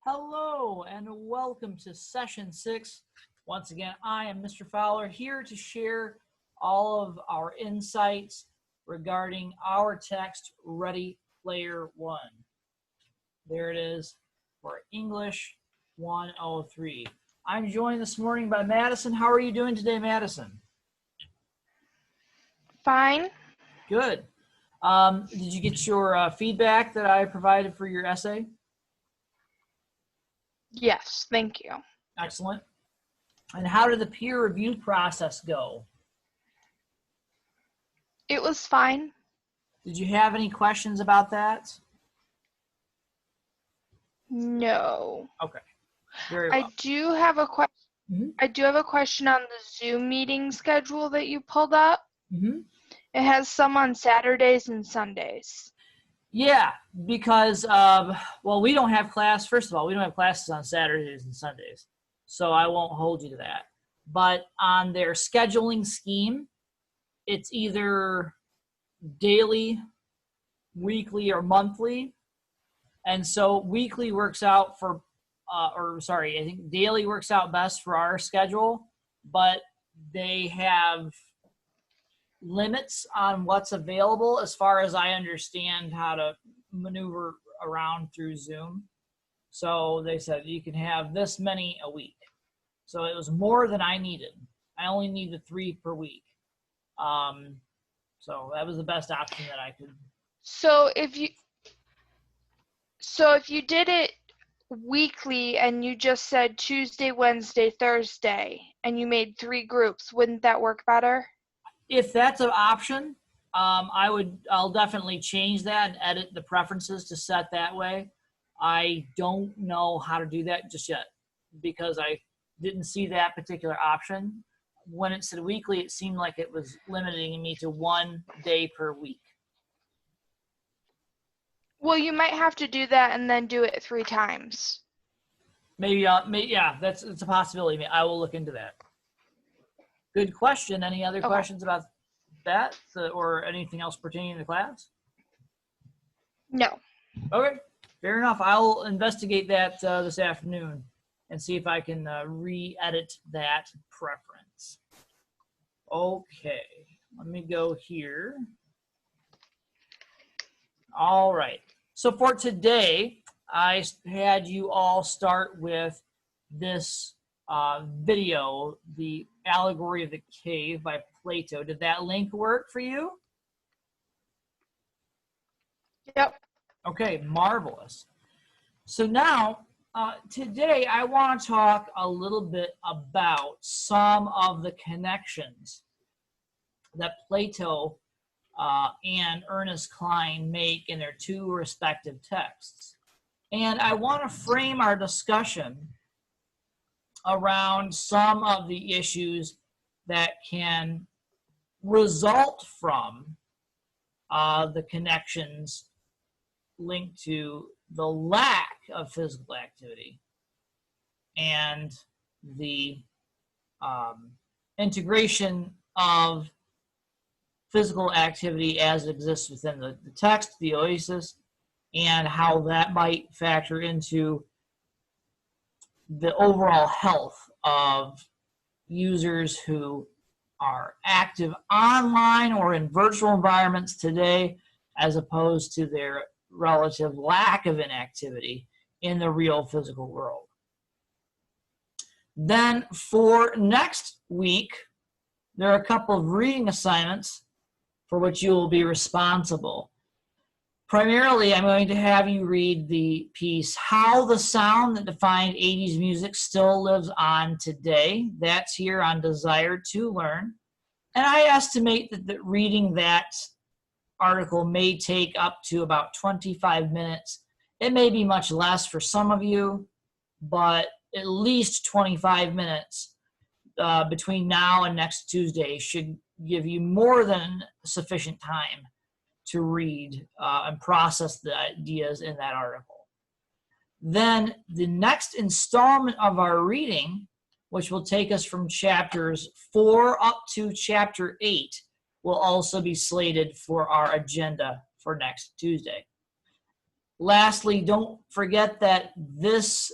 Hello and welcome to session 6. Once again, I am Mr. Fowler here to share all of our insights regarding our text, Ready Player One. There it is for English 103. I'm joined this morning by Madison. How are you doing today, Madison? Fine. Good. Did you get your feedback that I provided for your essay? Yes, thank you. Excellent. And how did the peer review process go? It was fine. Did you have any questions about that? No. Okay. Very well. I do have a question. Mm-hmm. I do have a question on the Zoom meeting schedule that you pulled up. Mm-hmm. It has some on Saturdays and Sundays. Yeah, because, well, we don't have class. First of all, we don't have classes on Saturdays and Sundays, so I won't hold you to that. But on their scheduling scheme, it's either daily, weekly, or monthly. And so weekly works out for, I think daily works out best for our schedule, but they have limits on what's available as far as I understand how to maneuver around through Zoom. So they said you can have this many a week. So it was more than I needed. I only needed 3 per week. So that was the best option that I could. So if you did it weekly and you just said Tuesday, Wednesday, Thursday, and you made 3 groups, wouldn't that work better? If that's an option, I'll definitely change that and edit the preferences to set that way. I don't know how to do that just yet because I didn't see that particular option. When it said weekly, it seemed like it was limiting me to 1 day per week. Well, you might have to do that and then do it 3 times. Maybe yeah, it's a possibility. I will look into that. Good question. Any other questions about that or anything else pertaining to class? No. Okay, fair enough. I'll investigate that this afternoon and see if I can re-edit that preference. Okay, let me go here. All right. So for today, I had you all start with this video, the Allegory of the Cave by Plato. Did that link work for you? Yep. Okay, marvelous. So now, today I want to talk a little bit about some of the connections that Plato and Ernest Cline make in their 2 respective texts. And I want to frame our discussion around some of the issues that can result from the connections linked to the lack of physical activity and the integration of physical activity as it exists within the text, the oasis, and how that might factor into the overall health of users who are active online or in virtual environments today, as opposed to their relative lack of inactivity in the real physical world. Then for next week, there are a couple of reading assignments for which you will be responsible. Primarily, I'm going to have you read the piece, How the Sound That Defined 80s Music Still Lives On Today. That's here on Desire to Learn. And I estimate that reading that article may take up to about 25 minutes. It may be much less for some of you, but at least 25 minutes between now and next Tuesday should give you more than sufficient time to read and process the ideas in that article. Then the next installment of our reading, which will take us from chapters 4 up to chapter 8, will also be slated for our agenda for next Tuesday. Lastly, don't forget that this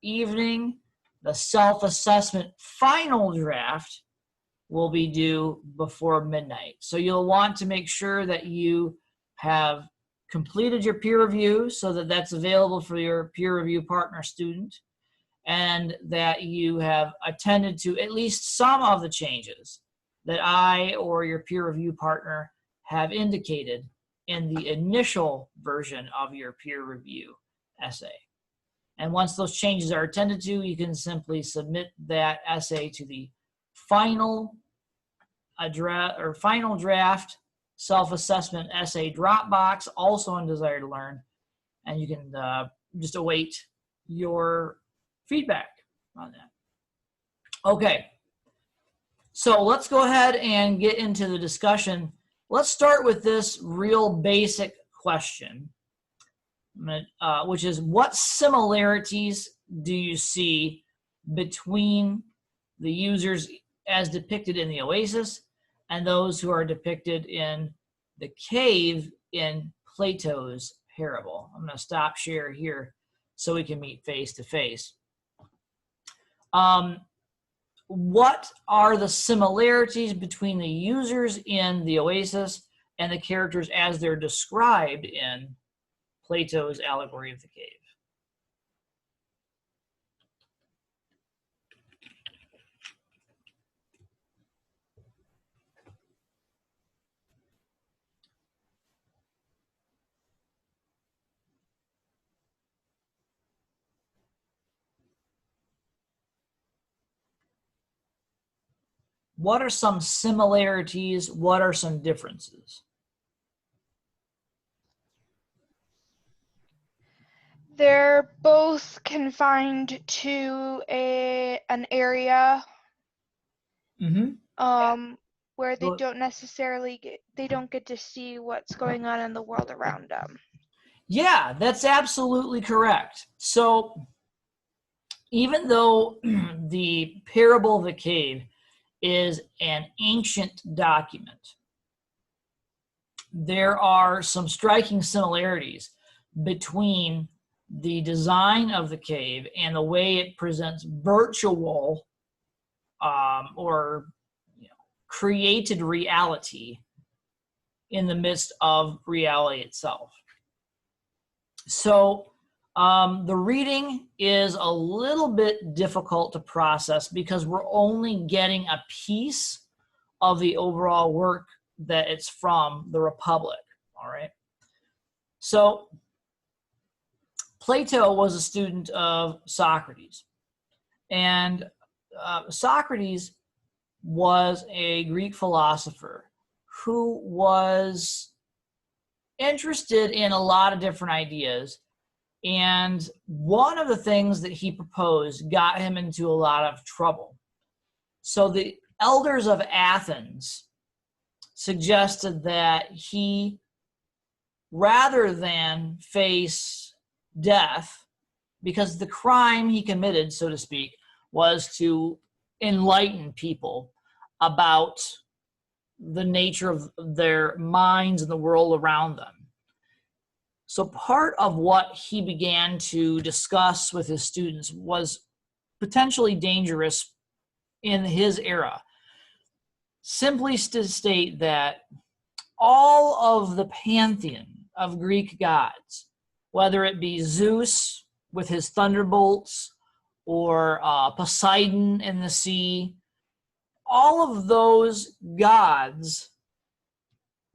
evening, the self-assessment final draft will be due before midnight. So you'll want to make sure that you have completed your peer review so that that's available for your peer review partner student, and that you have attended to at least some of the changes that I or your peer review partner have indicated in the initial version of your peer review essay. And once those changes are attended to, you can simply submit that essay to the final draft self-assessment essay Dropbox, also on Desire to Learn, and you can just await your feedback on that. Okay, so let's go ahead and get into the discussion. Let's start with this real basic question, which is, what similarities do you see between the users as depicted in the oasis and those who are depicted in the cave in Plato's parable? I'm going to stop share here so we can meet face to face. What are the similarities between the users in the oasis and the characters as they're described in Plato's Allegory of the Cave? What are some similarities? What are some differences? They're both confined to an area where they don't necessarily get to see what's going on in the world around them. Yeah, that's absolutely correct. So even though the parable of the cave is an ancient document, there are some striking similarities between the design of the cave and the way it presents virtual or created reality in the midst of reality itself. So the reading is a little bit difficult to process because we're only getting a piece of the overall work that it's from, the Republic, all right? So Plato was a student of Socrates, and Socrates was a Greek philosopher who was interested in a lot of different ideas, and one of the things that he proposed got him into a lot of trouble. So the elders of Athens suggested that he, rather than face death, because the crime he committed, so to speak, was to enlighten people about the nature of their minds and the world around them. So part of what he began to discuss with his students was potentially dangerous in his era. Simply to state that all of the pantheon of Greek gods, whether it be Zeus with his thunderbolts or Poseidon in the sea, all of those gods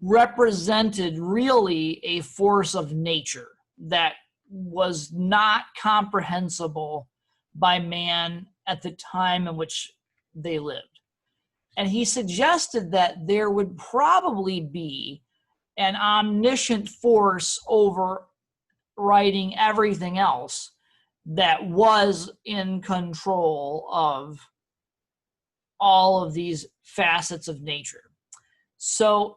represented really a force of nature that was not comprehensible by man at the time in which they lived. And he suggested that there would probably be an omniscient force overriding everything else that was in control of all of these facets of nature. So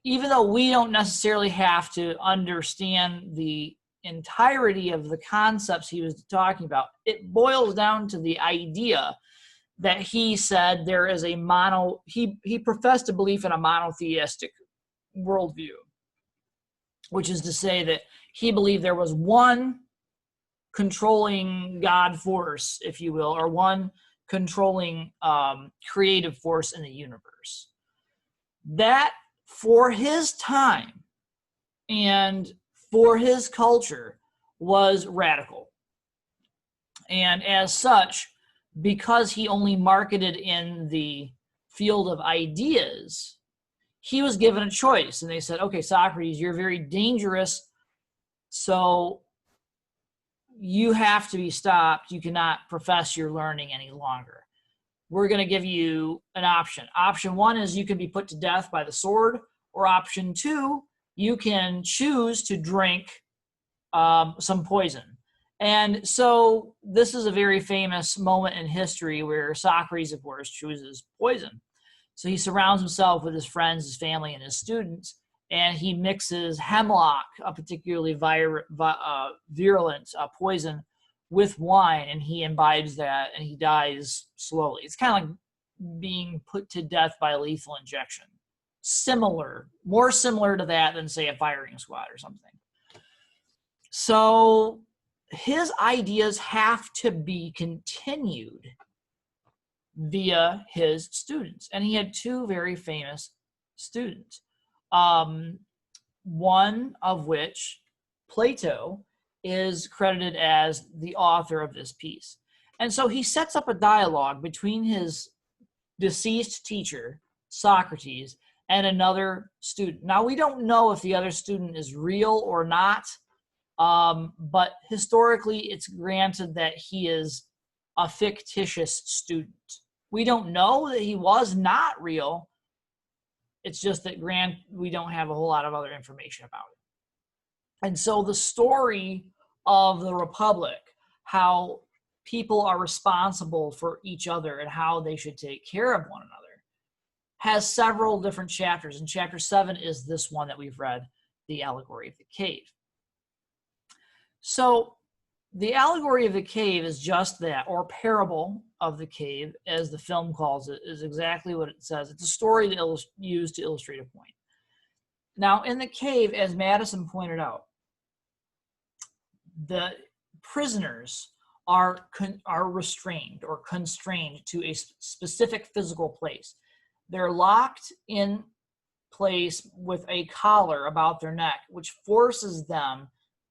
even though we don't necessarily have to understand the entirety of the concepts he was talking about, it boils down to the idea that he said there is a he professed a belief in a monotheistic worldview, which is to say that He believed there was one controlling God force, if you will, or one controlling creative force in the universe. That, for his time and for his culture, was radical. And as such, because he only marketed in the field of ideas, he was given a choice. And they said, okay, Socrates, you're very dangerous, so you have to be stopped. You cannot profess your learning any longer. We're going to give you an option. Option one is you can be put to death by the sword, or option two, you can choose to drink some poison. And so this is a very famous moment in history where Socrates, of course, chooses poison. So he surrounds himself with his friends, his family, and his students, and he mixes hemlock, a particularly virulent poison, with wine, and he imbibes that, and he dies slowly. It's kind of like being put to death by lethal injection. Similar, more similar to that than, say, a firing squad or something. So his ideas have to be continued via his students. And he had two very famous students, one of which, Plato, is credited as the author of this piece. And so he sets up a dialogue between his deceased teacher, Socrates, and another student. Now, we don't know if the other student is real or not, but historically it's granted that he is a fictitious student. We don't know that he was not real. It's just that we don't have a whole lot of other information about it. And so the story of the Republic, how people are responsible for each other and how they should take care of one another, has several different chapters. And chapter 7 is this one that we've read, the Allegory of the Cave. So the Allegory of the Cave is just that, or parable of the cave, as the film calls it, is exactly what it says. It's a story used to illustrate a point. Now, in the cave, as Madison pointed out, the prisoners are restrained or constrained to a specific physical place. They're locked in place with a collar about their neck, which forces them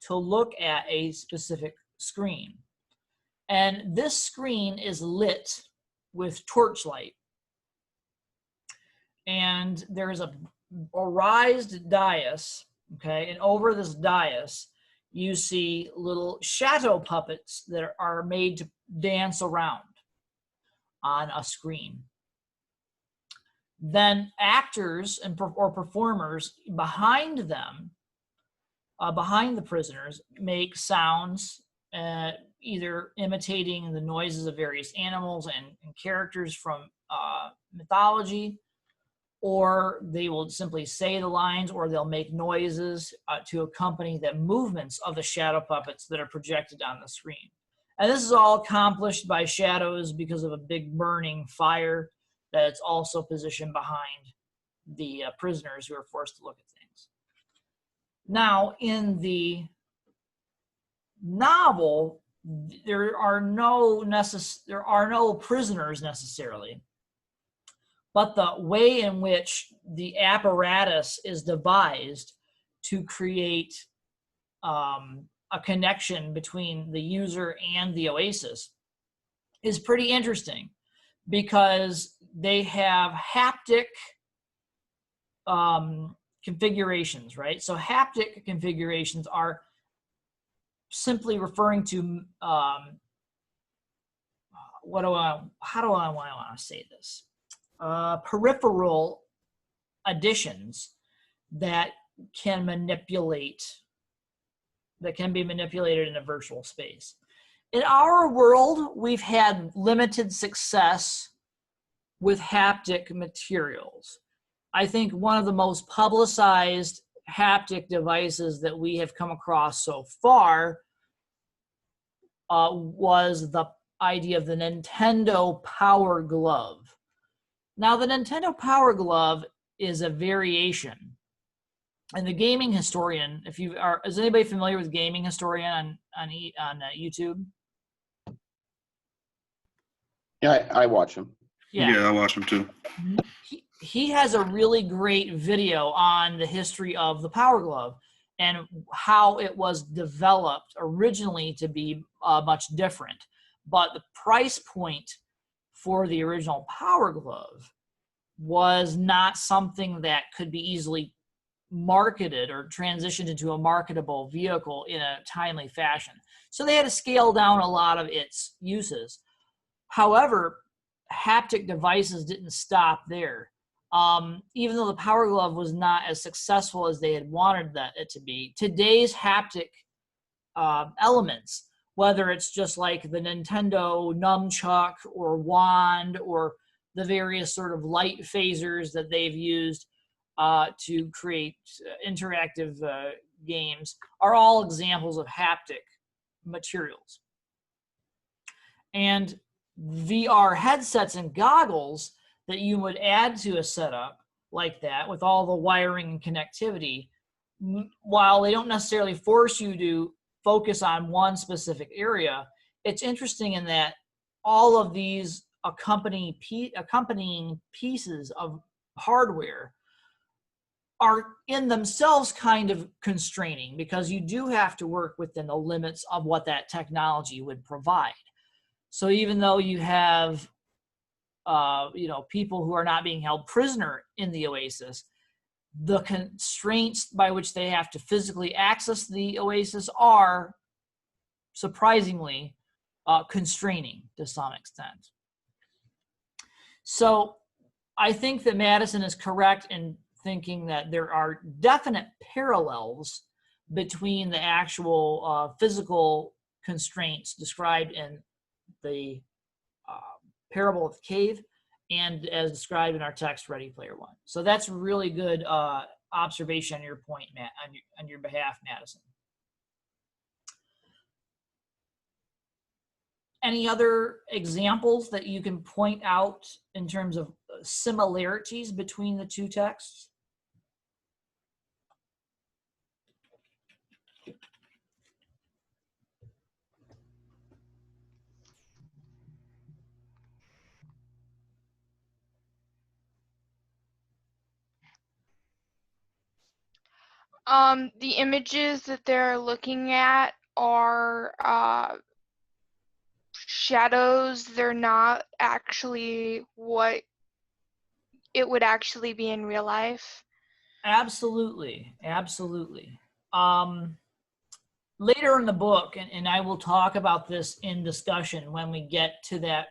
to look at a specific screen. And this screen is lit with torchlight. And there's a raised dais, okay? And over this dais, you see little shadow puppets that are made to dance around on a screen. Then actors or performers behind them, behind the prisoners, make sounds, either imitating the noises of various animals and characters from mythology, or they will simply say the lines, or they'll make noises to accompany the movements of the shadow puppets that are projected on the screen. And this is all accomplished by shadows because of a big burning fire that's also positioned behind the prisoners who are forced to look at things. Now, in the novel, there are no prisoners necessarily, but the way in which the apparatus is devised to create a connection between the user and the oasis is pretty interesting, because they have haptic configurations, right? So haptic configurations are simply referring to how do I want to say this? Peripheral additions that can be manipulated in a virtual space. In our world, we've had limited success with haptic materials. I think one of the most publicized haptic devices that we have come across so far was the idea of the Nintendo Power Glove. Now, the Nintendo Power Glove is a variation And the Gaming Historian, is anybody familiar with Gaming Historian on YouTube? Yeah, I watch him. Yeah, I watch him too. He has a really great video on the history of the Power Glove and how it was developed originally to be much different. But the price point for the original Power Glove was not something that could be easily marketed or transitioned into a marketable vehicle in a timely fashion. So they had to scale down a lot of its uses. However, haptic devices didn't stop there. Even though the Power Glove was not as successful as they had wanted it to be, today's haptic elements, whether it's just like the Nintendo nunchuck or wand or the various sort of light phasers that they've used to create interactive games, are all examples of haptic materials. And VR headsets and goggles that you would add to a setup like that with all the wiring and connectivity, while they don't necessarily force you to focus on one specific area, it's interesting in that all of these accompanying pieces of hardware are in themselves kind of constraining, because you do have to work within the limits of what that technology would provide. So even though you have people who are not being held prisoner in the Oasis, the constraints by which they have to physically access the Oasis are surprisingly constraining to some extent. So I think that Madison is correct in thinking that there are definite parallels between the actual physical constraints described in the parable of the cave and as described in our text Ready Player One. So that's really good observation on your point, Matt, on your behalf, Madison. Any other examples that you can point out in terms of similarities between the two texts? The images that they're looking at are shadows. They're not actually what it would actually be in real life. Absolutely, absolutely. Later in the book, and I will talk about this in discussion when we get to that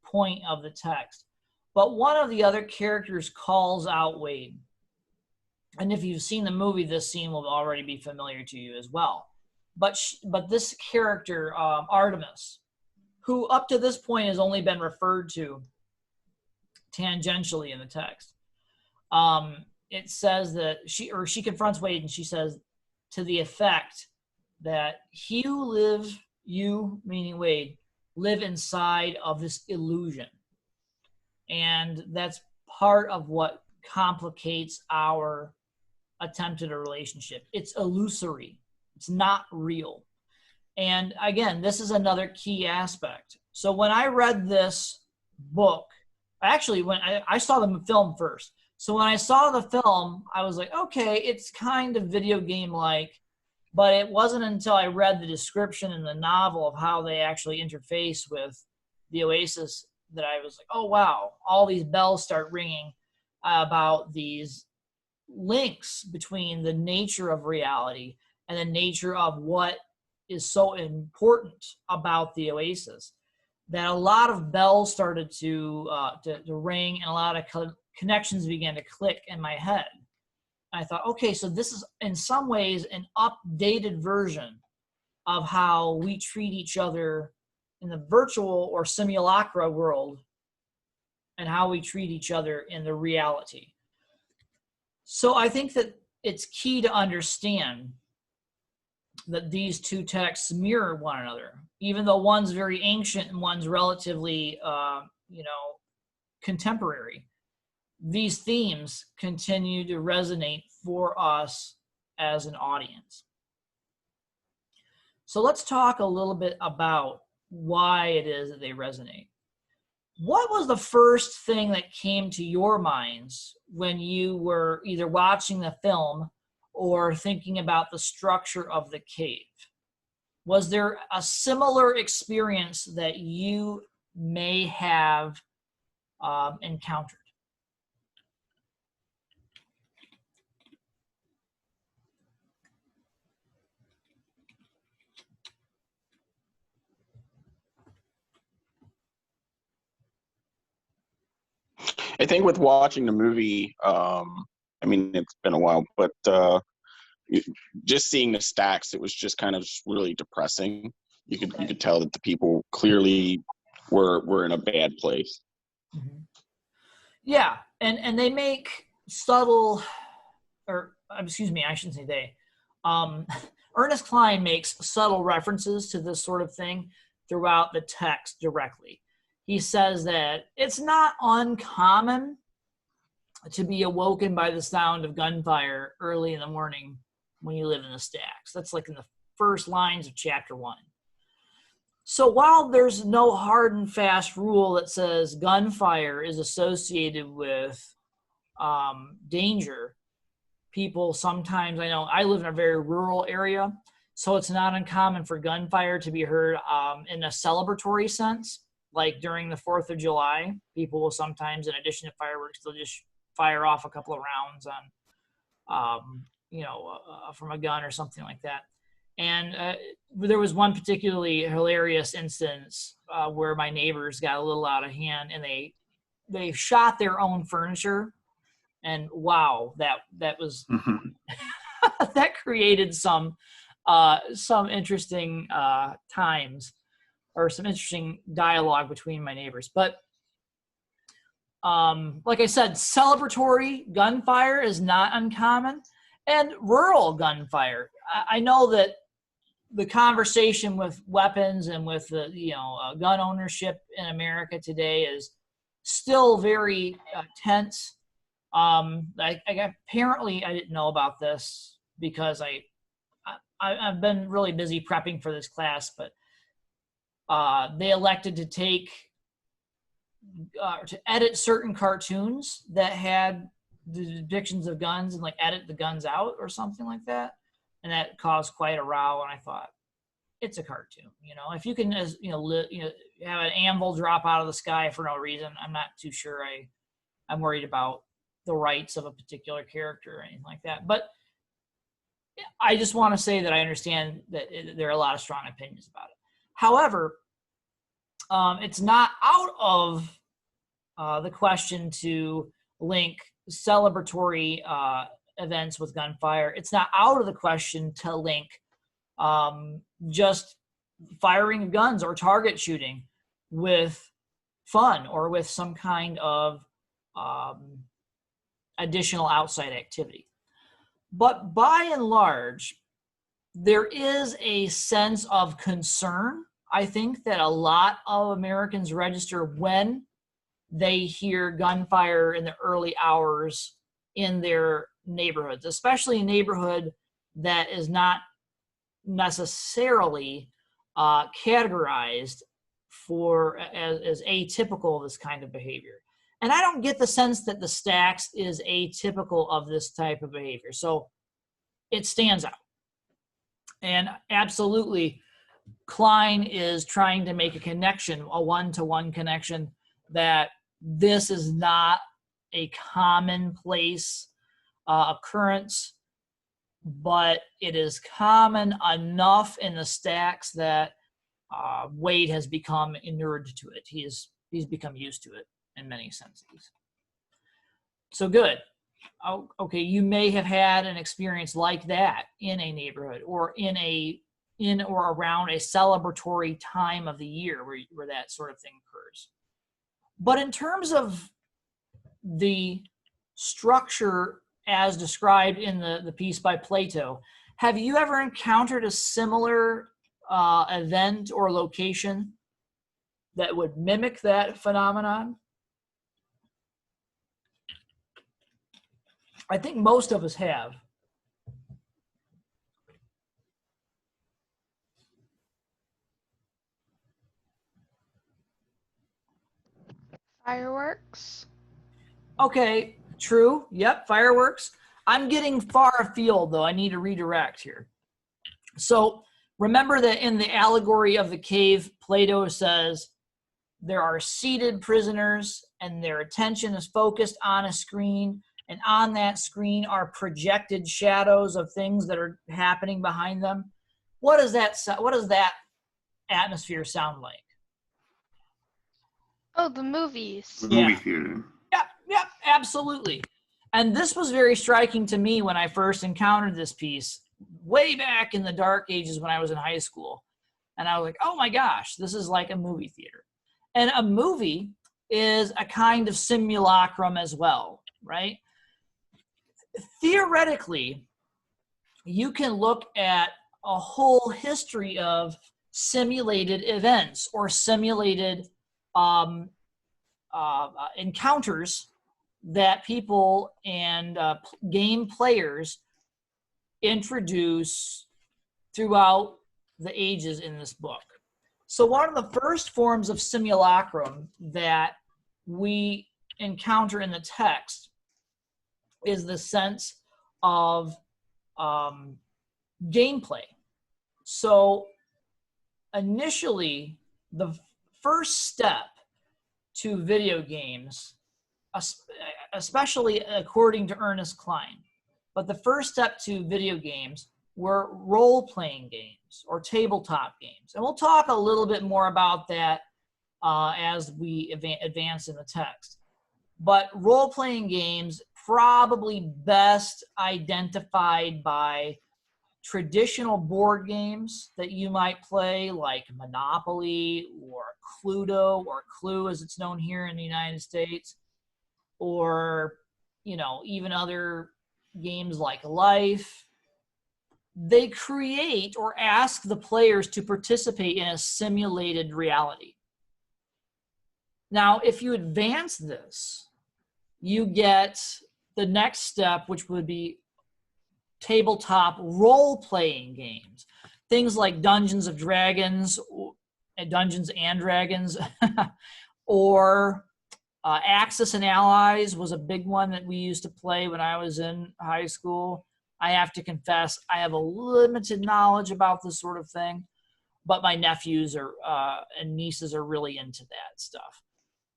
point of the text, but one of the other characters calls out Wade. And if you've seen the movie, this scene will already be familiar to you as well. But this character, Artemis, who up to this point has only been referred to tangentially in the text, it says that she confronts Wade and she says to the effect that you meaning Wade, live inside of this illusion. And that's part of what complicates our attempt at a relationship. It's illusory. It's not real. And again, this is another key aspect. So when I read this book, actually when I saw the film first. So when I saw the film, I was like, okay, it's kind of video game-like, but it wasn't until I read the description in the novel of how they actually interface with the Oasis that I was like, oh wow, all these bells start ringing about these links between the nature of reality and the nature of what is so important about the Oasis, that a lot of bells started to ring and a lot of connections began to click in my head. I thought, okay, so this is in some ways an updated version of how we treat each other in the virtual or simulacra world and how we treat each other in the reality. So I think that it's key to understand that these two texts mirror one another, even though one's very ancient and one's relatively, contemporary. these themes continue to resonate for us as an audience. So let's talk a little bit about why it is that they resonate. What was the first thing that came to your minds when you were either watching the film or thinking about the structure of the cave? Was there a similar experience that you may have encountered? I think with watching the movie, I mean, it's been a while, but just seeing the stacks, it was just kind of really depressing. You could tell that the people clearly were in a bad place. Mm-hmm. Yeah, and they make subtle, or excuse me, I shouldn't say they. Ernest Cline makes subtle references to this sort of thing throughout the text directly. He says that it's not uncommon to be awoken by the sound of gunfire early in the morning when you live in the stacks. That's like in the first lines of chapter 1. So while there's no hard and fast rule that says gunfire is associated with danger, people sometimes, I know I live in a very rural area, so it's not uncommon for gunfire to be heard in a celebratory sense. Like during the 4th of July, people will sometimes, in addition to fireworks, they'll just fire off a couple of rounds on, from a gun or something like that. And there was one particularly hilarious instance where my neighbors got a little out of hand, and they shot their own furniture. And wow, that was that created some interesting times, or some interesting dialogue between my neighbors. But like I said, celebratory gunfire is not uncommon, and rural gunfire. I know that the conversation with weapons and with the gun ownership in America today is still very tense. Apparently I didn't know about this because I've been really busy prepping for this class, but they elected to to edit certain cartoons that had the depictions of guns and like edit the guns out or something like that. And that caused quite a row. And I thought, it's a cartoon, if you can, have an anvil drop out of the sky for no reason, I'm not too sure I'm worried about the rights of a particular character or anything like that. But I just want to say that I understand that there are a lot of strong opinions about it. However, it's not out of the question to link celebratory events with gunfire. It's not out of the question to link just firing guns or target shooting with fun or with some kind of additional outside activity. But by and large, there is a sense of concern, I think, that a lot of Americans register when they hear gunfire in the early hours in their neighborhoods, especially a neighborhood that is not necessarily categorized as atypical of this kind of behavior. And I don't get the sense that the stacks is atypical of this type of behavior. So it stands out. And absolutely, Cline is trying to make a connection, a one-to-one connection, that this is not a commonplace occurrence, but it is common enough in the stacks that Wade has become inured to it. He's become used to it in many senses. So good. Okay, you may have had an experience like that in a neighborhood or in or around a celebratory time of the year where that sort of thing occurs. But in terms of the structure as described in the piece by Plato, have you ever encountered a similar event or location that would mimic that phenomenon? I think most of us have. Fireworks. Okay, true. Yep, fireworks. I'm getting far afield, though. I need to redirect here. So remember that in the allegory of the cave, Plato says there are seated prisoners and their attention is focused on a screen, and on that screen are projected shadows of things that are happening behind them. What does that atmosphere sound like? Oh, the movies. The Yeah. movie theater. Yep, absolutely. And this was very striking to me when I first encountered this piece way back in the dark ages when I was in high school. And I was like, oh my gosh, this is like a movie theater. And a movie is a kind of simulacrum as well, right? Theoretically, you can look at a whole history of simulated events or simulated encounters that people and game players introduce throughout the ages in this book. So one of the first forms of simulacrum that we encounter in the text is the sense of gameplay. So initially, the first step to video games, especially according to Ernest Cline, but the first step to video games were role-playing games or tabletop games. And we'll talk a little bit more about that as we advance in the text. But role-playing games probably best identified by traditional board games that you might play, like Monopoly or Cluedo or Clue as it's known here in the United States, or even other games like Life. They create or ask the players to participate in a simulated reality. Now, if you advance this, you get the next step, which would be tabletop role-playing games. Things like Dungeons and Dragons, or Axis and Allies was a big one that we used to play when I was in high school. I have to confess, I have a limited knowledge about this sort of thing, but my nephews and nieces are really into that stuff.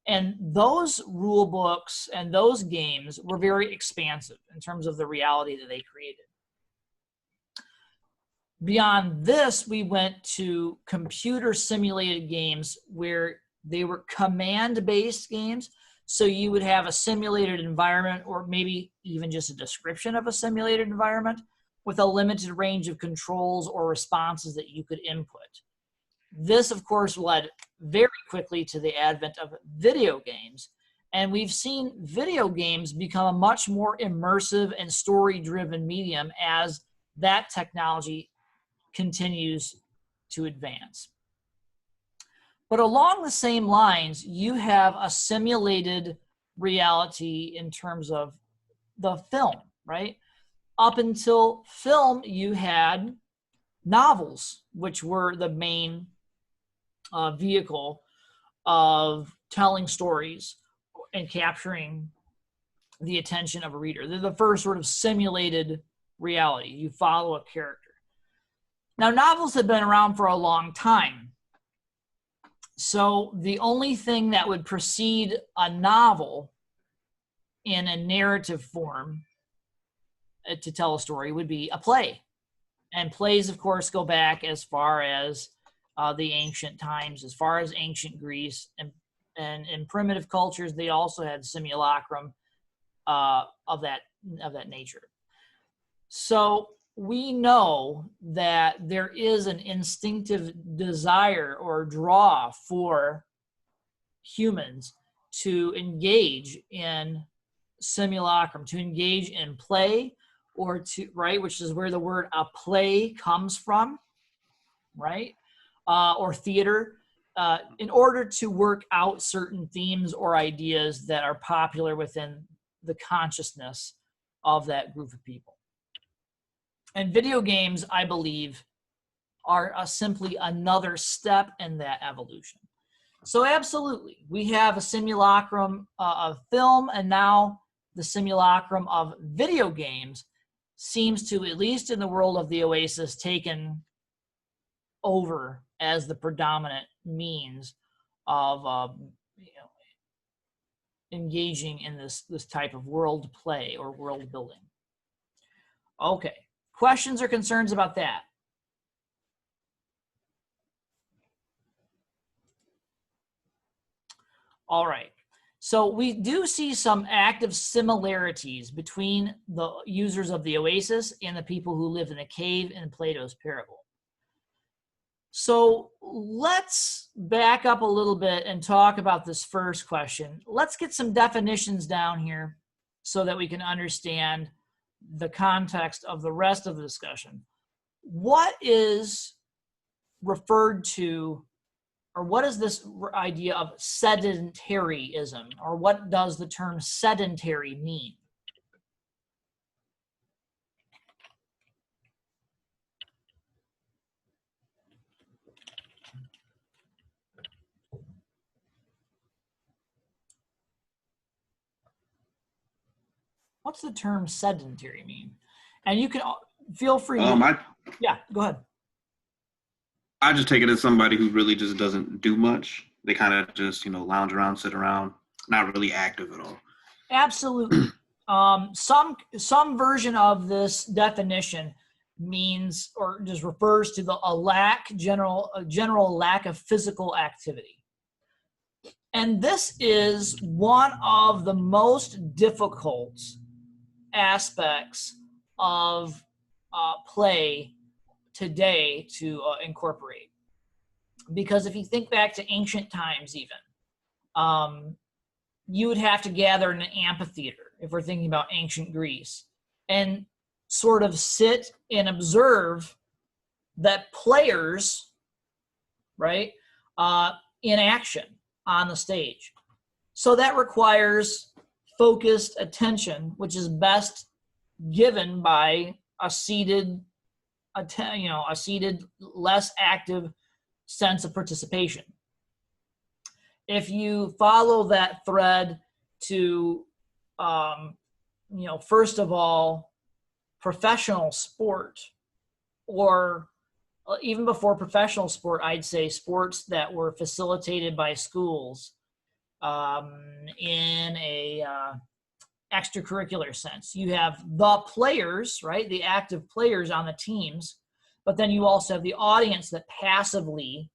And those rule books and those games were very expansive in terms of the reality that they created. Beyond this, we went to computer simulated games where they were command-based games. So you would have a simulated environment, or maybe even just a description of a simulated environment with a limited range of controls or responses that you could input. This, of course, led very quickly to the advent of video games. And we've seen video games become a much more immersive and story-driven medium as that technology continues to advance. But along the same lines, you have a simulated reality in terms of the film, right? Up until film, you had novels, which were the main vehicle of telling stories and capturing the attention of a reader. They're the first sort of simulated reality. You follow a character. Now, novels have been around for a long time. So the only thing that would precede a novel in a narrative form to tell a story would be a play. And plays, of course, go back as far as the ancient times, as far as ancient Greece. And in primitive cultures, they also had simulacrum of that nature. So we know that there is an instinctive desire or draw for humans to engage in simulacrum, to engage in play, or to, right, which is where the word a play comes from, right, or theater, in order to work out certain themes or ideas that are popular within the consciousness of that group of people. And video games, I believe, are simply another step in that evolution. So absolutely, we have a simulacrum of film, and now the simulacrum of video games seems to, at least in the world of the Oasis, taken over as the predominant means of engaging in this type of world play or world building. Okay, questions or concerns about that? All right. So we do see some active similarities between the users of the Oasis and the people who lived in a cave in Plato's parable. So let's back up a little bit and talk about this first question. Let's get some definitions down here so that we can understand the context of the rest of the discussion. What is referred to, or what is this idea of sedentaryism, or what does the term sedentary mean? What's the term sedentary mean? And you can feel free. Yeah, go ahead. I just take it as somebody who really just doesn't do much. They kind of just, lounge around, sit around, not really active at all. Absolutely. Some version of this definition means, or just refers to a general lack of physical activity. And this is one of the most difficult aspects of play today to incorporate. Because if you think back to ancient times even, you would have to gather in an amphitheater, if we're thinking about ancient Greece, and sort of sit and observe that players, right, in action on the stage. So that requires focused attention, which is best given by a seated, less active sense of participation. If you follow that thread to, first of all, professional sport, or even before professional sport, I'd say sports that were facilitated by schools in a extracurricular sense. You have the players, right, the active players on the teams, but then you also have the audience that passively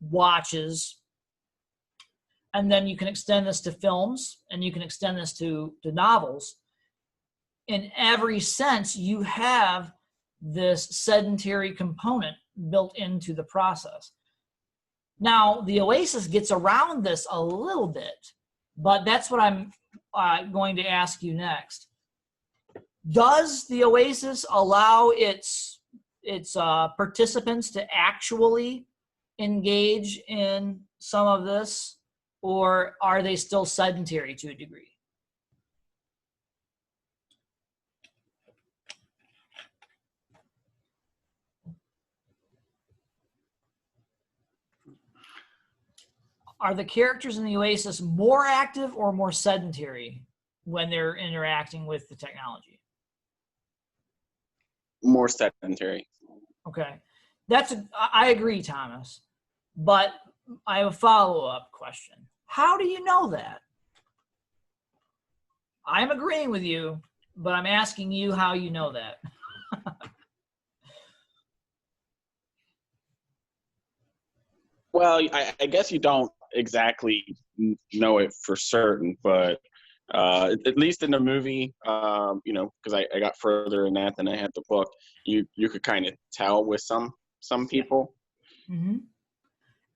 watches. And then you can extend this to films, and you can extend this to novels. In every sense, you have this sedentary component built into the process. Now, the Oasis gets around this a little bit, but that's what I'm going to ask you next. Does the Oasis allow its participants to actually engage in some of this, or are they still sedentary to a degree? Are the characters in the Oasis more active or more sedentary when they're interacting with the technology? More sedentary. Okay. I agree, Thomas. But I have a follow-up question. How do you know that? I'm agreeing with you, but I'm asking you how you know that. Well, I guess you don't exactly know it for certain, but at least in the movie, because I got further in that than I had the book, you could kind of tell with some people. Mm-hmm.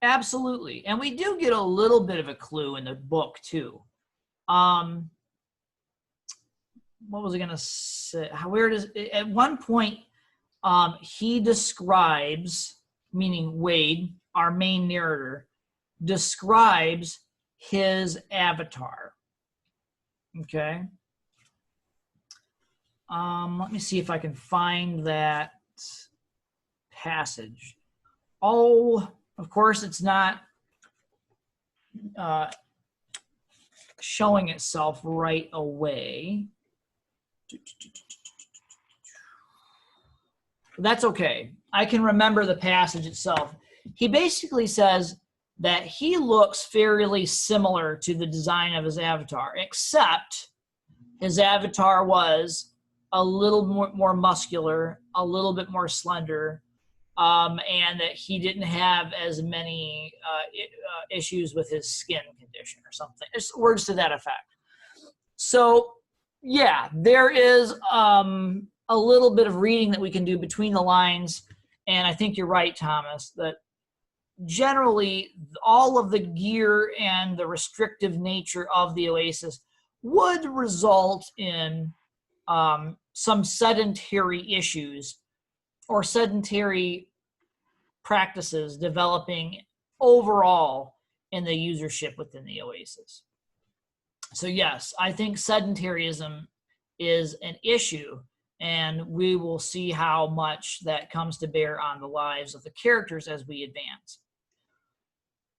Absolutely. And we do get a little bit of a clue in the book too. What was I going to say? At one point, he describes, meaning Wade, our main narrator, describes his avatar. Okay. Let me see if I can find that passage. Oh, of course, it's not showing itself right away. That's okay. I can remember the passage itself. He basically says that he looks fairly similar to the design of his avatar, except his avatar was a little more muscular, a little bit more slender, and that he didn't have as many issues with his skin condition or something. It's words to that effect. So, yeah, there is a little bit of reading that we can do between the lines, and I think you're right, Thomas, that generally all of the gear and the restrictive nature of the Oasis would result in some sedentary issues or sedentary practices developing overall in the usership within the Oasis. So yes, I think sedentarism is an issue, and we will see how much that comes to bear on the lives of the characters as we advance.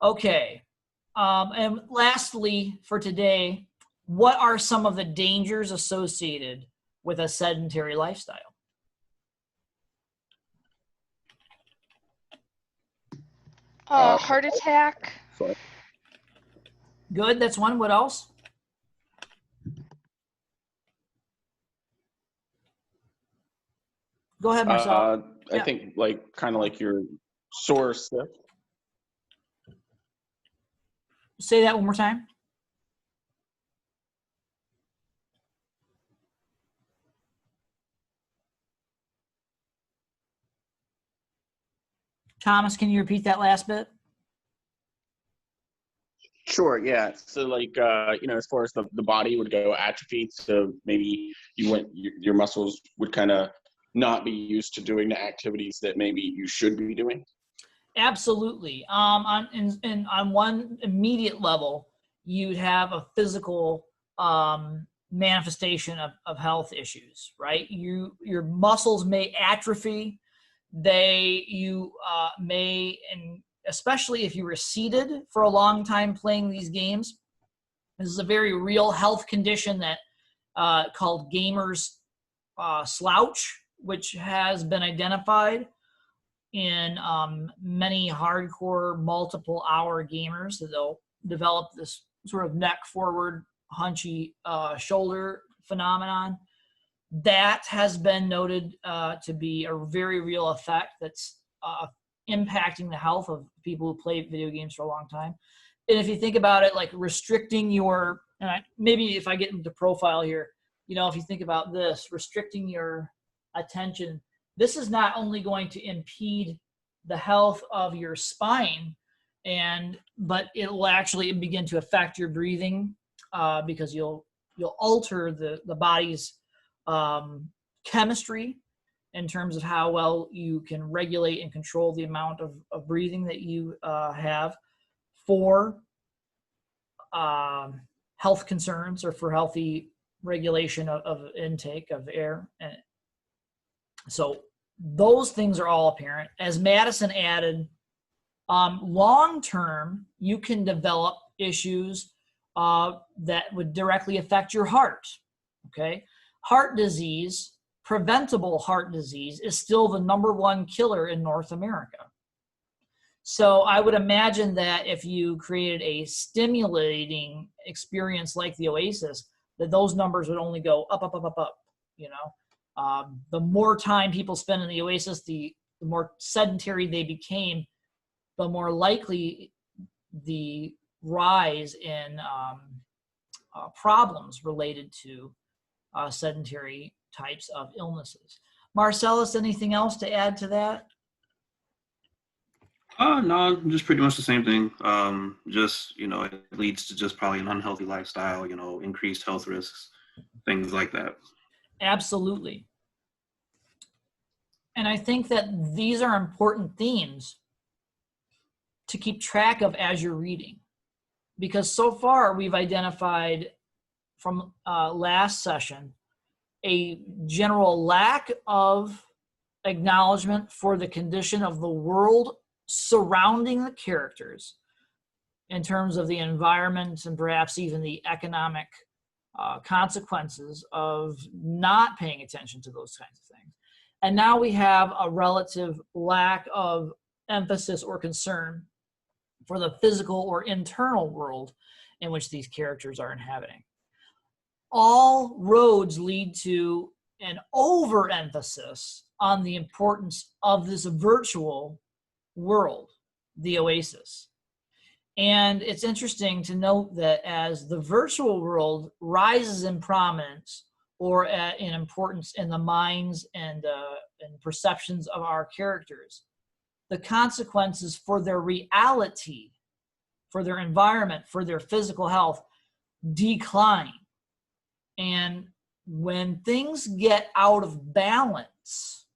Okay, and lastly for today, what are some of the dangers associated with a sedentary lifestyle? Heart attack. Sorry. Good, that's one. What else? Go ahead, Marcel. I Yeah. think kind of like your sore stiff. Say that one more time. Thomas, can you repeat that last bit? Sure, yeah. So as far as the body would go, atrophy, so maybe your muscles would kind of not be used to doing the activities that maybe you should be doing. Absolutely. On one immediate level, you'd have a physical manifestation of health issues, right? Your muscles may atrophy. You may, and especially if you were seated for a long time playing these games, this is a very real health condition that called gamer's slouch, which has been identified in many hardcore multiple hour gamers. That they'll develop this sort of neck forward hunchy shoulder phenomenon. That has been noted to be a very real effect that's impacting the health of people who play video games for a long time. And if you think about it, like restricting your, maybe if I get into profile here, if you think about this, restricting your attention, this is not only going to impede the health of your spine, but it will actually begin to affect your breathing because you'll alter the body's chemistry in terms of how well you can regulate and control the amount of breathing that you have for health concerns or for healthy regulation of intake of air. And so those things are all apparent. As Madison added, long-term, you can develop issues that would directly affect your heart, okay? Heart disease, preventable heart disease, is still the #1 killer in North America. So I would imagine that if you created a stimulating experience like the Oasis, that those numbers would only go up, up, up, up, up, the more time people spend in the Oasis, the more sedentary they became, the more likely the rise in problems related to sedentary types of illnesses. Marcellus, anything else to add to that? No, just pretty much the same thing. It leads to just probably an unhealthy lifestyle, increased health risks, things like that. Absolutely. And I think that these are important themes to keep track of as you're reading. Because so far we've identified from last session a general lack of acknowledgement for the condition of the world surrounding the characters in terms of the environment and perhaps even the economic consequences of not paying attention to those kinds of things. And now we have a relative lack of emphasis or concern for the physical or internal world in which these characters are inhabiting. All roads lead to an overemphasis on the importance of this virtual world, the oasis. And it's interesting to note that as the virtual world rises in prominence or in importance in the minds and perceptions of our characters, the consequences for their reality, for their environment, for their physical health decline. And when things get out of balance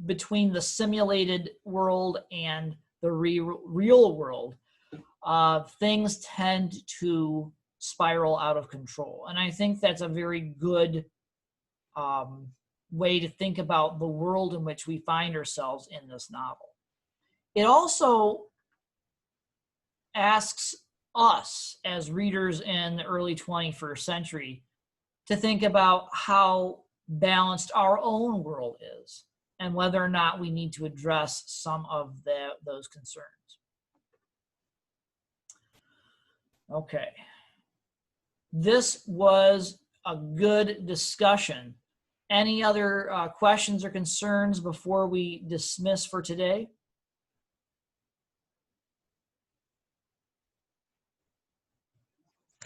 between the simulated world and the real world, things tend to spiral out of control. And I think that's a very good way to think about the world in which we find ourselves in this novel. It also asks us as readers in the early 21st century to think about how balanced our own world is and whether or not we need to address some of those concerns. Okay. This was a good discussion. Any other questions or concerns before we dismiss for today?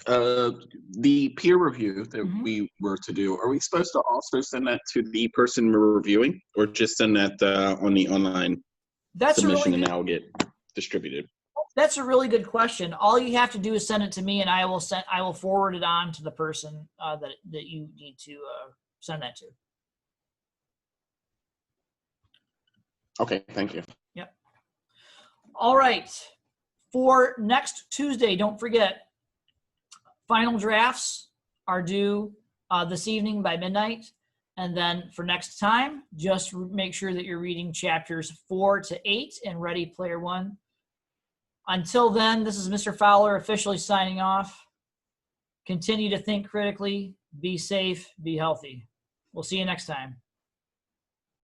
The peer review that we were to do, are we supposed to also send that to the person we're reviewing, or just send that on the online submission and that will get distributed? That's a really good question. All you have to do is send it to me, and I will forward it on to the person that you need to send that to. Okay, thank you. Yep. All right. For next Tuesday, don't forget, final drafts are due this evening by midnight. And then for next time, just make sure that you're reading chapters 4 to 8 in Ready Player One. Until then, this is Mr. Fowler officially signing off. Continue to think critically, be safe, be healthy. We'll see you next time.